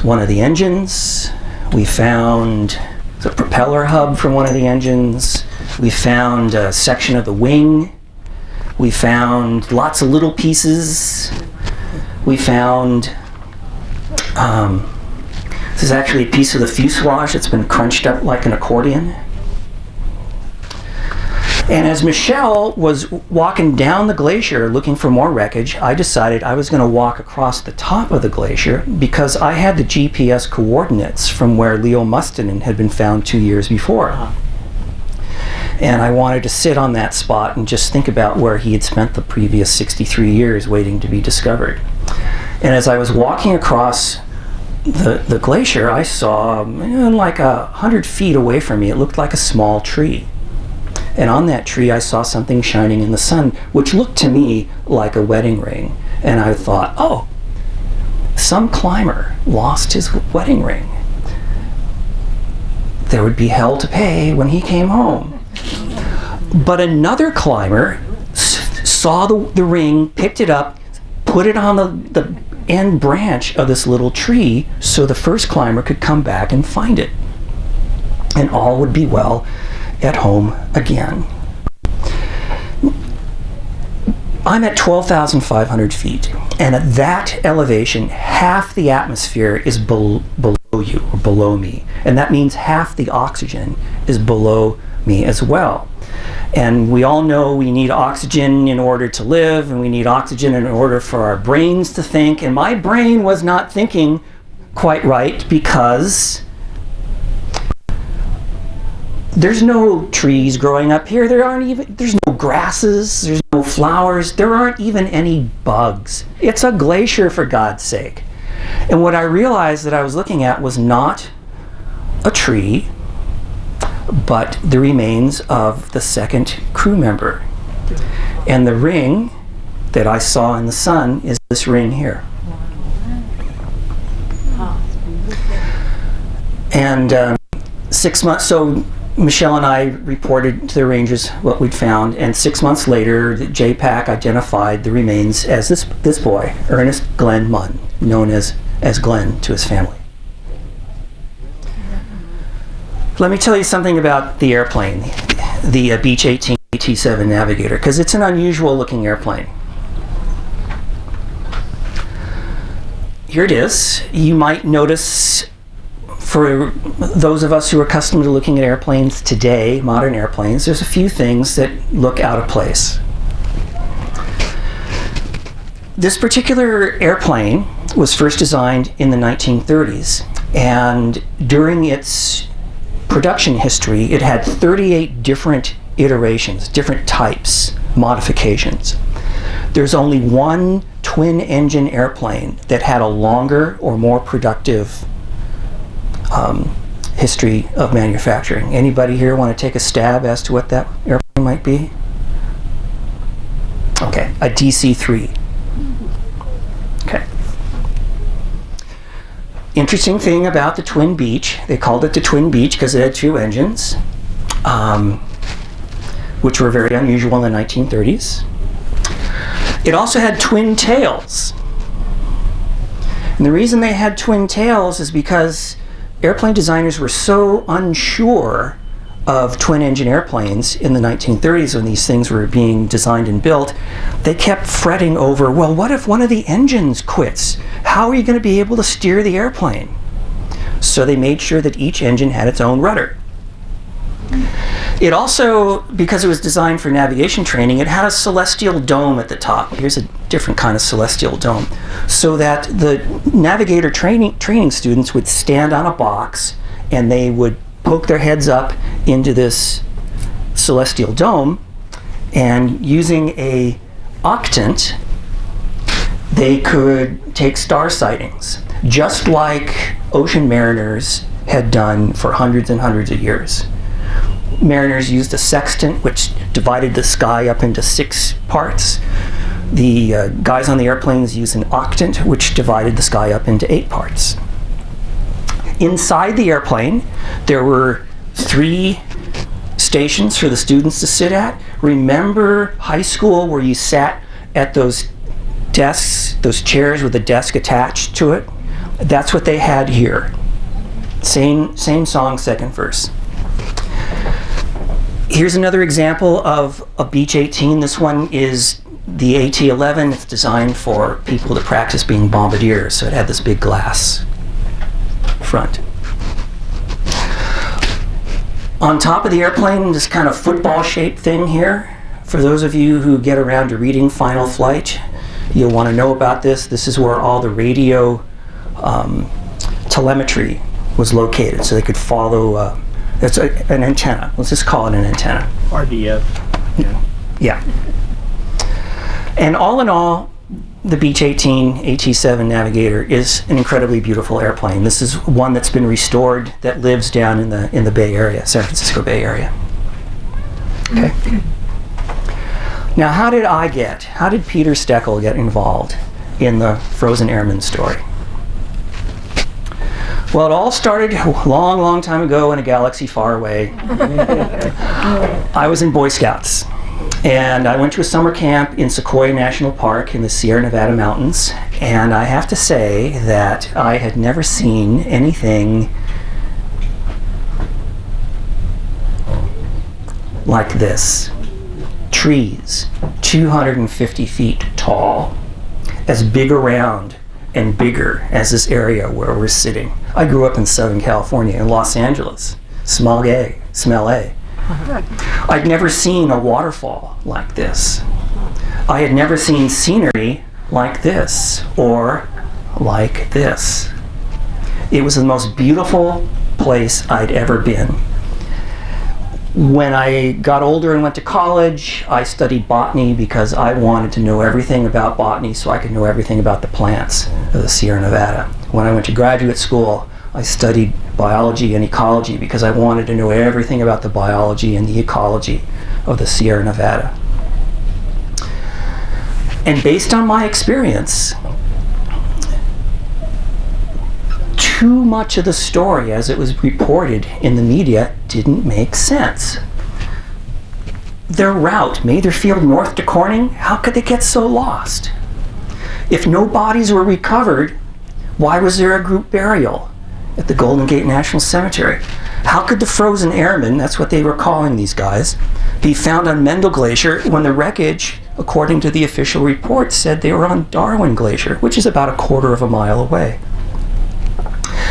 one of the engines. We found the propeller hub from one of the engines. We found a section of the wing. We found lots of little pieces. We found, this is actually a piece of the fuselage that's been crunched up like an accordion. And as Michelle was walking down the glacier looking for more wreckage, I decided I was going to walk across the top of the glacier because I had the GPS coordinates from where Leo Mustinen had been found 2 years before. And I wanted to sit on that spot and just think about where he had spent the previous 63 years waiting to be discovered. And as I was walking across the glacier, I saw, like 100 feet away from me, it looked like a small tree. And on that tree, I saw something shining in the sun, which looked to me like a wedding ring. And I thought, oh, some climber lost his wedding ring. There would be hell to pay when he came home. But another climber saw the ring, picked it up, put it on the end branch of this little tree so the first climber could come back and find it. And all would be well at home again. I'm at 12,500 feet, and at that elevation, half the atmosphere is below you, or below me, and that means half the oxygen is below me as well. And we all know we need oxygen in order to live, and we need oxygen in order for our brains to think, and my brain was not thinking quite right because there's no trees growing up here. There's no grasses, there's no flowers, there aren't even any bugs. It's a glacier, for God's sake. And what I realized that I was looking at was not a tree, but the remains of the second crew member. And the ring that I saw in the sun is this ring here. And 6 months, so Michelle and I reported to the Rangers what we'd found, and 6 months later, the JPAC identified the remains as this boy, Ernest Glenn Munn, known as Glenn to his family. Let me tell you something about the airplane, the Beech 18 AT-7 Navigator, because it's an unusual looking airplane. Here it is. You might notice, for those of us who are accustomed to looking at airplanes today, modern airplanes, there's a few things that look out of place. This particular airplane was first designed in the 1930s, and during its production history, it had 38 different iterations, different types, modifications. There's only one twin-engine airplane that had a longer or more productive history of manufacturing. Anybody here want to take a stab as to what that airplane might be? Okay, a DC-3. Okay. Interesting thing about the Twin Beech, they called it the Twin Beech because it had two engines, which were very unusual in the 1930s. It also had twin tails. And the reason they had twin tails is because airplane designers were so unsure of twin-engine airplanes in the 1930s when these things were being designed and built. They kept fretting over, well, what if one of the engines quits? How are you going to be able to steer the airplane? So they made sure that each engine had its own rudder. It also, because it was designed for navigation training, it had a celestial dome at the top. Here's a different kind of celestial dome. So that the navigator training students would stand on a box and they would poke their heads up into this celestial dome, and using a octant, they could take star sightings, just like ocean mariners had done for hundreds and hundreds of years. Mariners used a sextant, which divided the sky up into 6 parts. The guys on the airplanes used an octant, which divided the sky up into 8 parts. Inside the airplane, there were 3 stations for the students to sit at. Remember high school where you sat at those desks, those chairs with a desk attached to it? That's what they had here. Same song, second verse. Here's another example of a Beech 18. This one is the AT-11. It's designed for people to practice being bombardiers, so it had this big glass front. On top of the airplane, this kind of football-shaped thing here. For those of you who get around to reading Final Flight, you'll want to know about this. This is where all the radio telemetry was located, so they could follow. It's an antenna. Let's just call it an antenna. RDF. Yeah. And all in all, the Beech 18 AT-7 Navigator is an incredibly beautiful airplane. This is one that's been restored that lives down in the Bay Area, San Francisco Bay Area. Okay. Now, how did Peter Steckel get involved in the Frozen Airman story? Well, it all started a long, long time ago in a galaxy far away. I was in Boy Scouts, and I went to a summer camp in Sequoia National Park in the Sierra Nevada mountains, and I have to say that I had never seen anything like this. Trees, 250 feet tall, as big around and bigger as this area where we're sitting. I grew up in Southern California, in Los Angeles, Smell A. I'd never seen a waterfall like this. I had never seen scenery like this or like this. It was the most beautiful place I'd ever been. When I got older and went to college, I studied botany because I wanted to know everything about botany so I could know everything about the plants of the Sierra Nevada. When I went to graduate school, I studied biology and ecology because I wanted to know everything about the biology and the ecology of the Sierra Nevada. And based on my experience, too much of the story as it was reported in the media didn't make sense. Their route, Matherfield north to Corning, how could they get so lost? If no bodies were recovered, why was there a group burial at the Golden Gate National Cemetery? How could the Frozen Airmen, that's what they were calling these guys, be found on Mendel Glacier when the wreckage, according to the official report, said they were on Darwin Glacier, which is about a quarter of a mile away?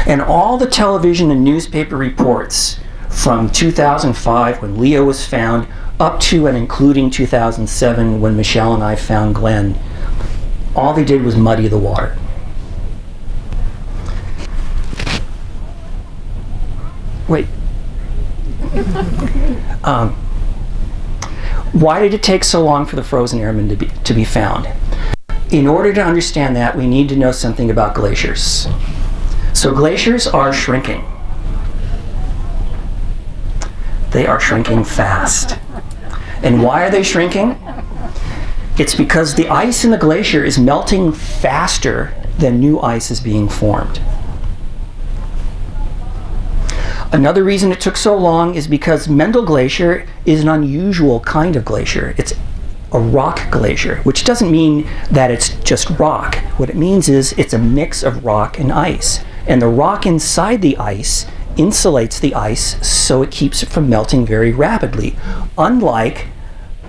And all the television and newspaper reports from 2005 when Leo was found up to and including 2007 when Michelle and I found Glenn, all they did was muddy the water. Wait. Why did it take so long for the Frozen Airmen to be found? In order to understand that, we need to know something about glaciers. So glaciers are shrinking. They are shrinking fast. And why are they shrinking? It's because the ice in the glacier is melting faster than new ice is being formed. Another reason it took so long is because Mendel Glacier is an unusual kind of glacier. It's a rock glacier, which doesn't mean that it's just rock. What it means is it's a mix of rock and ice. And the rock inside the ice insulates the ice so it keeps it from melting very rapidly. Unlike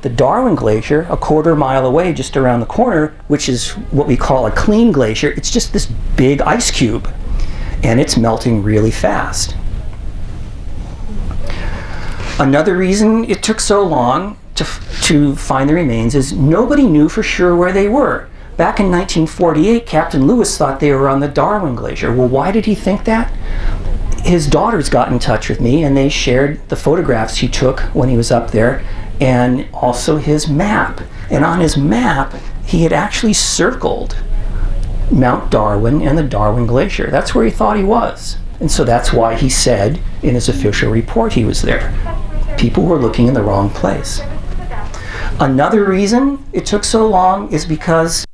the Darwin Glacier, a quarter mile away, just around the corner, which is what we call a clean glacier. It's just this big ice cube, and it's melting really fast. Another reason it took so long to find the remains is nobody knew for sure where they were. Back in 1948, Captain Lewis thought they were on the Darwin Glacier. Well, why did he think that? His daughters got in touch with me and they shared the photographs he took when he was up there and also his map. And on his map, he had actually circled Mount Darwin and the Darwin Glacier. That's where he thought he was. And so that's why he said in his official report he was there. People were looking in the wrong place. Another reason it took so long is because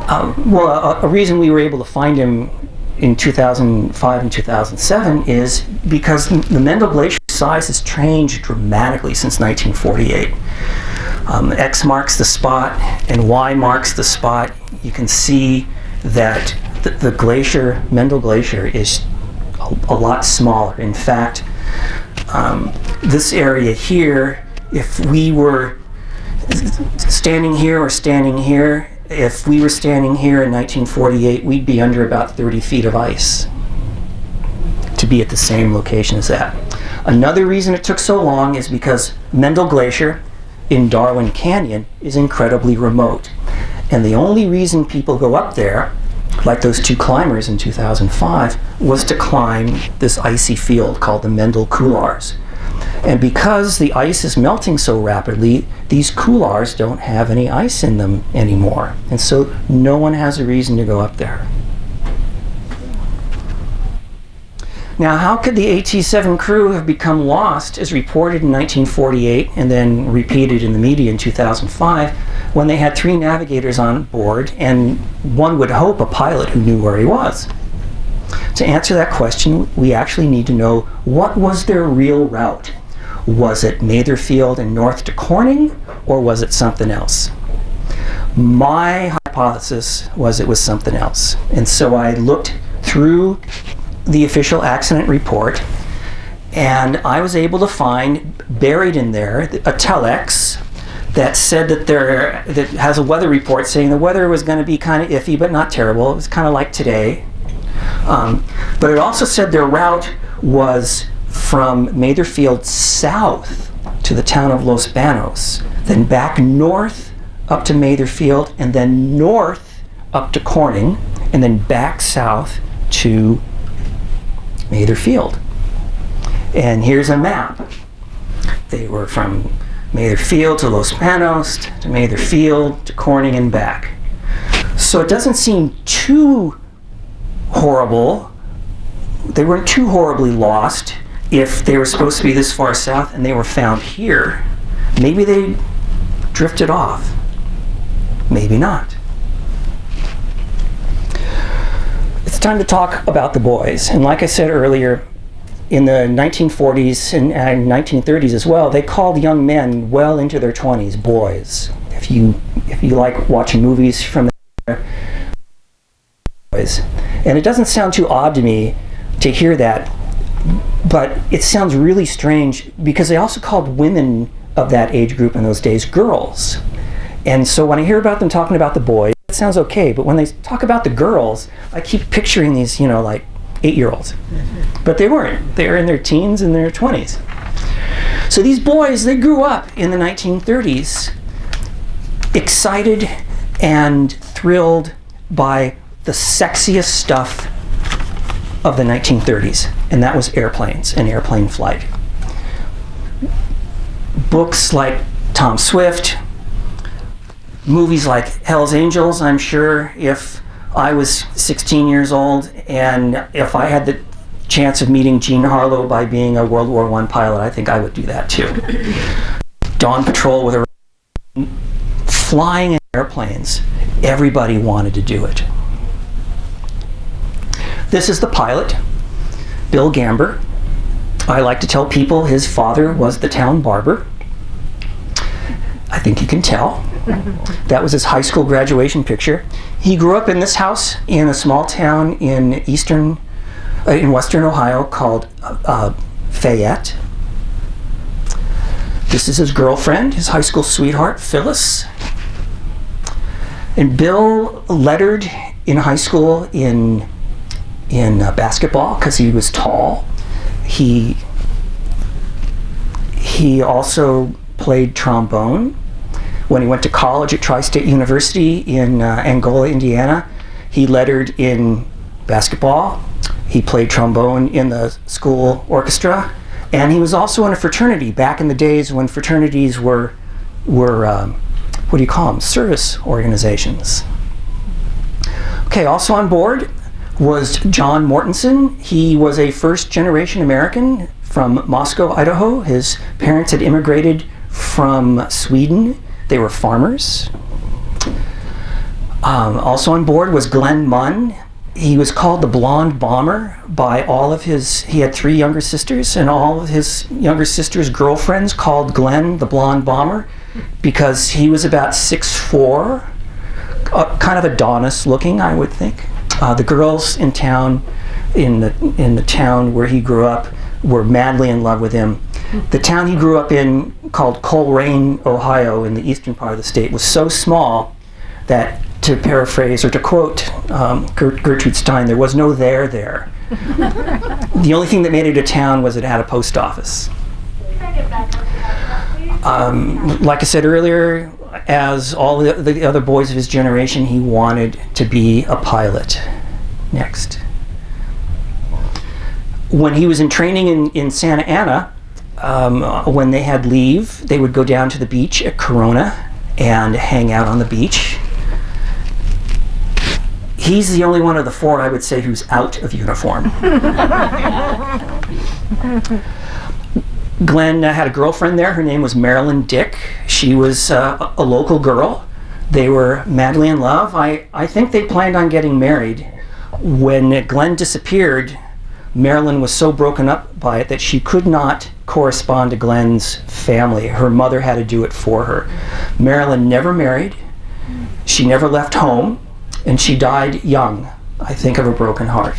a reason we were able to find him in 2005 and 2007 is because the Mendel Glacier size has changed dramatically since 1948. X marks the spot and Y marks the spot. You can see that the glacier, Mendel Glacier, is a lot smaller. In fact, this area here, if we were standing here or standing here, if we were standing here in 1948, we'd be under about 30 feet of ice to be at the same location as that. Another reason it took so long is because Mendel Glacier in Darwin Canyon is incredibly remote. And the only reason people go up there, like those two climbers in 2005, was to climb this icy field called the Mendel Coulars. And because the ice is melting so rapidly, these coulars don't have any ice in them anymore. And so no one has a reason to go up there. Now, how could the AT-7 crew have become lost, as reported in 1948 and then repeated in the media in 2005, when they had 3 navigators on board and one would hope a pilot who knew where he was? To answer that question, we actually need to know, what was their real route? Was it Matherfield and north to Corning, or was it something else? My hypothesis was it was something else. And so I looked through the official accident report, and I was able to find, buried in there, a telex that said that has a weather report saying the weather was going to be kind of iffy but not terrible. It was kind of like today. But it also said their route was from Matherfield south to the town of Los Banos, then back north up to Matherfield, and then north up to Corning, and then back south to Matherfield. And here's a map. They were from Matherfield to Los Banos to Matherfield to Corning and back. So it doesn't seem too horrible. They weren't too horribly lost if they were supposed to be this far south and they were found here. Maybe they drifted off. Maybe not. It's time to talk about the boys. And like I said earlier, in the 1940s and 1930s as well, they called young men well into their 20s boys. If you like watching movies from the boys. And it doesn't sound too odd to me to hear that, but it sounds really strange because they also called women of that age group in those days girls. And so when I hear about them talking about the boys, it sounds okay, but when they talk about the girls, I keep picturing these, like 8-year-olds. But they weren't. They were in their teens and their 20s. So these boys, they grew up in the 1930s excited and thrilled by the sexiest stuff of the 1930s, and that was airplanes and airplane flight. Books like Tom Swift, movies like Hell's Angels. I'm sure if I was 16 years old and if I had the chance of meeting Jean Harlow by being a World War I pilot, I think I would do that too. Dawn Patrol with a flying in airplanes. Everybody wanted to do it. This is the pilot, Bill Gamber. I like to tell people his father was the town barber. I think you can tell. That was his high school graduation picture. He grew up in this house in a small town in western Ohio called Fayette. This is his girlfriend, his high school sweetheart, Phyllis. And Bill lettered in high school in basketball because he was tall. He also played trombone. When he went to college at Tri-State University in Angola, Indiana, he lettered in basketball. He played trombone in the school orchestra, and he was also in a fraternity back in the days when fraternities were what do you call them? Service organizations. Okay, also on board was John Mortensen. He was a first-generation American from Moscow, Idaho. His parents had immigrated from Sweden. They were farmers. Also on board was Glenn Munn. He was called the Blonde Bomber by he had 3 younger sisters, and all of his younger sisters' girlfriends called Glenn the Blonde Bomber because he was about 6'4", kind of Adonis looking, I would think. The girls in town, in the town where he grew up, were madly in love with him. The town he grew up in, called Coleraine, Ohio, in the eastern part of the state, was so small that, to paraphrase or to quote Gertrude Stein, there was no there. The only thing that made it a town was it had a post office. Like I said earlier, as all the other boys of his generation, he wanted to be a pilot. Next. When he was in training in Santa Ana, when they had leave, they would go down to the beach at Corona and hang out on the beach. He's the only one of the four, I would say, who's out of uniform. Glenn had a girlfriend there. Her name was Marilyn Dick. She was a local girl. They were madly in love. I think they planned on getting married. When Glenn disappeared, Marilyn was so broken up by it that she could not correspond to Glenn's family. Her mother had to do it for her. Marilyn never married. She never left home. And she died young, I think, of a broken heart.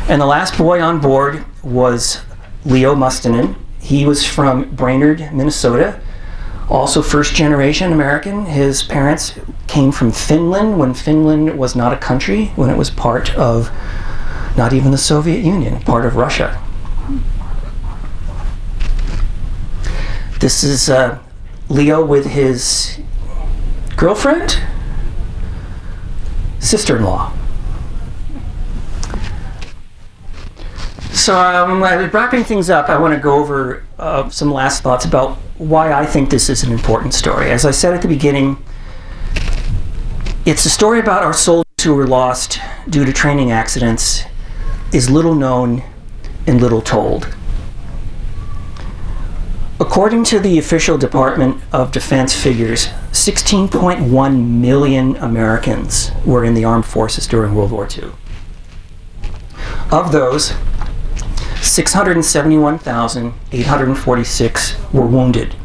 And the last boy on board was Leo Mustonen. He was from Brainerd, Minnesota, also first generation American. His parents came from Finland when Finland was not a country, when it was part of not even the Soviet Union, part of Russia. This is Leo with his girlfriend, sister-in-law. So wrapping things up, I want to go over some last thoughts about why I think this is an important story. As I said at the beginning, it's a story about our soldiers who were lost due to training accidents, is little known and little told. According to the official Department of Defense figures, 16.1 million Americans were in the armed forces during World War II. Of those, 671,846 were wounded.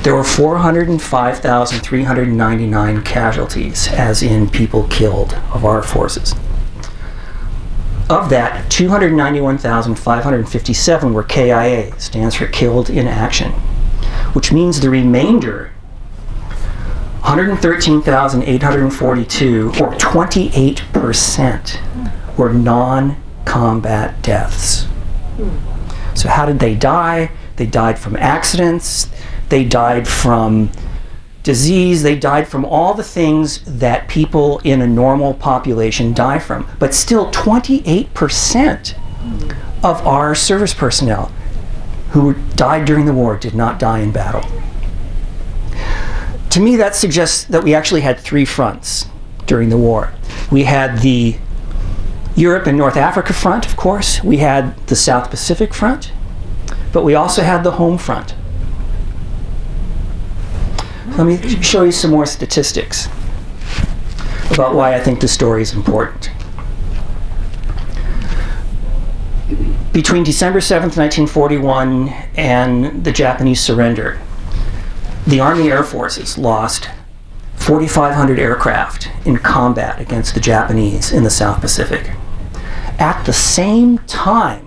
There were 405,399 casualties, as in people killed, of our forces. Of that, 291,557 were KIA, stands for Killed in Action, which means the remainder, 113,842, or 28%, were non-combat deaths. So how did they die? They died from accidents, they died from disease, they died from all the things that people in a normal population die from. But still, 28% of our service personnel who died during the war did not die in battle. To me, that suggests that we actually had three fronts during the war. We had the Europe and North Africa front, of course. We had the South Pacific front, but we also had the home front. Let me show you some more statistics about why I think this story is important. Between December 7th, 1941 and the Japanese surrender, the Army Air Forces lost 4,500 aircraft in combat against the Japanese in the South Pacific. At the same time,